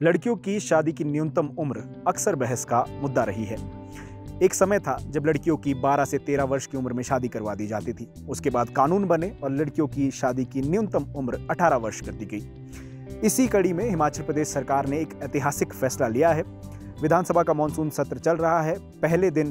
लड़कियों की शादी की न्यूनतम उम्र अक्सर बहस का मुद्दा रही है। एक समय था जब लड़कियों की 12 से 13 वर्ष की उम्र में शादी करवा दी जाती थी। उसके बाद कानून बने और लड़कियों की शादी की न्यूनतम उम्र 18 वर्ष कर दी गई। इसी कड़ी में हिमाचल प्रदेश सरकार ने एक ऐतिहासिक फैसला लिया है। विधानसभा का मानसून सत्र चल रहा है।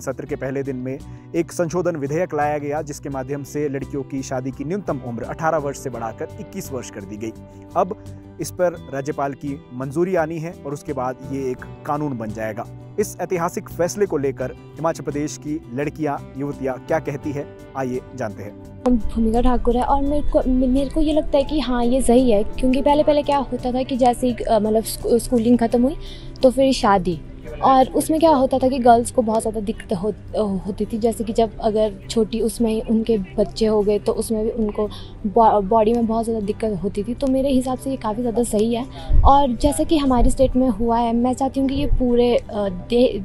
सत्र के पहले दिन में एक संशोधन विधेयक लाया गया जिसके माध्यम से लड़कियों की शादी की न्यूनतम उम्र 18 वर्ष से बढ़ाकर 21 वर्ष कर दी गई। अब इस पर राज्यपाल की मंजूरी आनी है और उसके बाद ये एक कानून बन जाएगा। इस ऐतिहासिक फैसले को लेकर हिमाचल प्रदेश की लड़कियां, युवतियां क्या कहती है, आइए जानते हैं। भूमिका ठाकुर है और मेरे को ये लगता है कि हाँ ये सही है, क्योंकि पहले क्या होता था कि जैसे मतलब स्कूलिंग ख़त्म हुई तो फिर शादी, और उसमें क्या होता था कि गर्ल्स को बहुत ज़्यादा दिक्कत होती थी। जैसे कि जब अगर छोटी उसमें उनके बच्चे हो गए तो उसमें भी उनको बॉडी में बहुत ज़्यादा दिक्कत होती थी। तो मेरे हिसाब से ये काफ़ी ज़्यादा सही है। और जैसा कि हमारी स्टेट में हुआ है, मैं चाहती हूँ कि ये पूरे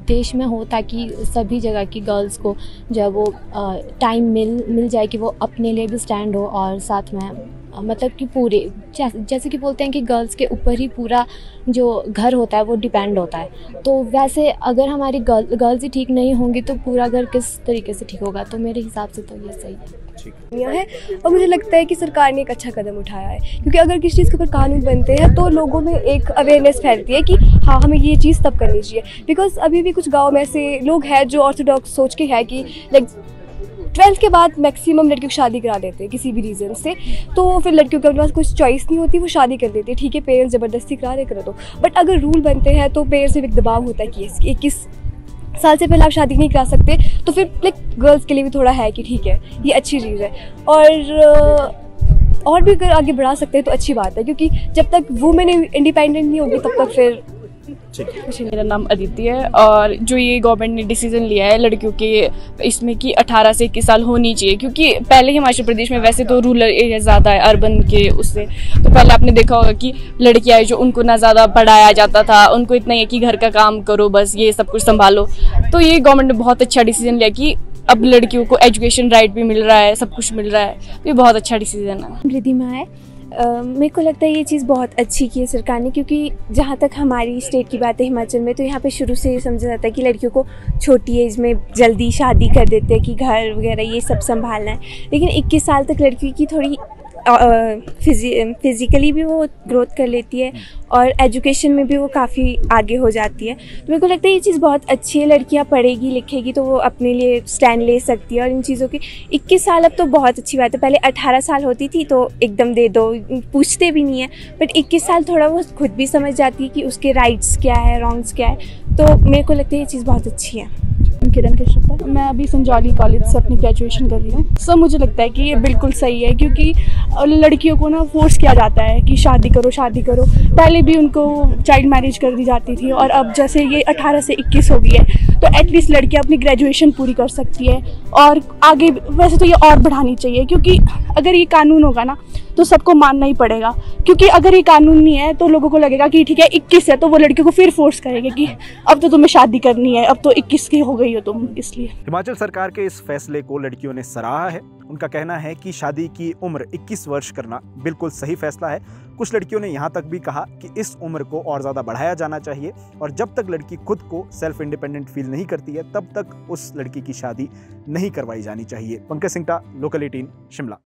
देश में हो, ताकि सभी जगह की गर्ल्स को जब वो टाइम मिल जाए कि वो अपने लिए भी स्टैंड हो, और साथ में मतलब कि पूरे जैसे कि बोलते हैं कि गर्ल्स के ऊपर ही पूरा जो घर होता है वो डिपेंड होता है। तो वैसे अगर हमारी गर्ल्स ही ठीक नहीं होंगी तो पूरा घर किस तरीके से ठीक होगा। तो मेरे हिसाब से तो ये सही है। और मुझे लगता है कि सरकार ने एक अच्छा कदम उठाया है, क्योंकि अगर किसी चीज़ के ऊपर कानून बनते हैं तो लोगों में एक अवेयरनेस फैलती है कि हाँ हमें ये चीज़ तब करनी चाहिए। बिकॉज अभी भी कुछ गाँव में ऐसे लोग हैं जो ऑर्थोडॉक्स सोच के है कि लाइक 12th के बाद मैक्सिमम लड़कियों की शादी करा देते हैं किसी भी रीज़न से। तो फिर लड़कियों के पास कुछ चॉइस नहीं होती, वो शादी कर देती है। ठीक है, पेरेंट्स ज़बरदस्ती करा दे, करो दो, बट अगर रूल बनते हैं तो पेरेंट्स से एक दबाव होता है कि 21 साल से पहले आप शादी नहीं करा सकते। तो फिर लाइक गर्ल्स के लिए भी थोड़ा है कि ठीक है ये अच्छी चीज़ है, और भी अगर आगे बढ़ा सकते हैं तो अच्छी बात है, क्योंकि जब तक वुमेन इंडिपेंडेंट नहीं होगी तब तक फिर। मेरा नाम अदिति है, और जो ये गवर्नमेंट ने डिसीजन लिया है लड़कियों के इसमें कि 18 से 21 साल होनी चाहिए, क्योंकि पहले हिमाचल प्रदेश में वैसे तो रूरल एरिया ज़्यादा है अर्बन के उससे। तो पहले आपने देखा होगा कि लड़कियां जो उनको ना ज़्यादा पढ़ाया जाता था, उनको इतना ही कि घर का काम करो, बस ये सब कुछ संभालो। तो ये गवर्नमेंट ने बहुत अच्छा डिसीजन लिया कि अब लड़कियों को एजुकेशन राइट भी मिल रहा है, सब कुछ मिल रहा है। तो ये बहुत अच्छा डिसीजन है। रिधिमा है। मेरे को लगता है ये चीज़ बहुत अच्छी की है सरकार ने, क्योंकि जहाँ तक हमारी स्टेट की बात है हिमाचल में, तो यहाँ पे शुरू से ये समझा जाता है कि लड़कियों को छोटी एज में जल्दी शादी कर देते हैं कि घर वगैरह ये सब संभालना है। लेकिन 21 साल तक लड़की की थोड़ी फिज़िकली भी वो ग्रोथ कर लेती है और एजुकेशन में भी वो काफ़ी आगे हो जाती है। तो मेरे को लगता है ये चीज़ बहुत अच्छी है। लड़कियां पढ़ेगी लिखेगी तो वो अपने लिए स्टैंड ले सकती है। और इन चीज़ों की 21 साल अब तो बहुत अच्छी बात है। पहले 18 साल होती थी तो एकदम दे दो, पूछते भी नहीं है, बट 21 साल थोड़ा वो खुद भी समझ जाती है कि उसके राइट्स क्या है, रॉन्ग्स क्या है। तो मेरे को लगता है ये चीज़ बहुत अच्छी है। किरण कश्यप, मैं अभी संजौली कॉलेज से अपनी ग्रेजुएशन कर रही हूँ। सब मुझे लगता है कि ये बिल्कुल सही है, क्योंकि लड़कियों को ना फोर्स किया जाता है कि शादी करो शादी करो। पहले भी उनको चाइल्ड मैरिज कर दी जाती थी, और अब जैसे ये 18 से 21 हो गई है तो एटलीस्ट लड़कियाँ अपनी ग्रेजुएशन पूरी कर सकती है। और आगे वैसे तो ये और बढ़ानी चाहिए, क्योंकि अगर ये कानून होगा ना तो सबको मानना ही पड़ेगा। क्योंकि अगर ये कानून नहीं है तो लोगों को लगेगा कि ठीक है 21 है, तो वो लड़कियों को फिर फोर्स करेंगे कि अब तो तुम्हें शादी करनी है, अब तो 21 की हो गई हो तुम। इसलिए हिमाचल सरकार के इस फैसले को लड़कियों ने सराहा है। उनका कहना है कि शादी की उम्र 21 वर्ष करना बिल्कुल सही फैसला है। कुछ लड़कियों ने यहाँ तक भी कहा कि इस उम्र को और ज़्यादा बढ़ाया जाना चाहिए, और जब तक लड़की खुद को सेल्फ इंडिपेंडेंट फील नहीं करती है तब तक उस लड़की की शादी नहीं करवाई जानी चाहिए। पंकज सिंगटा, लोकल 18, शिमला।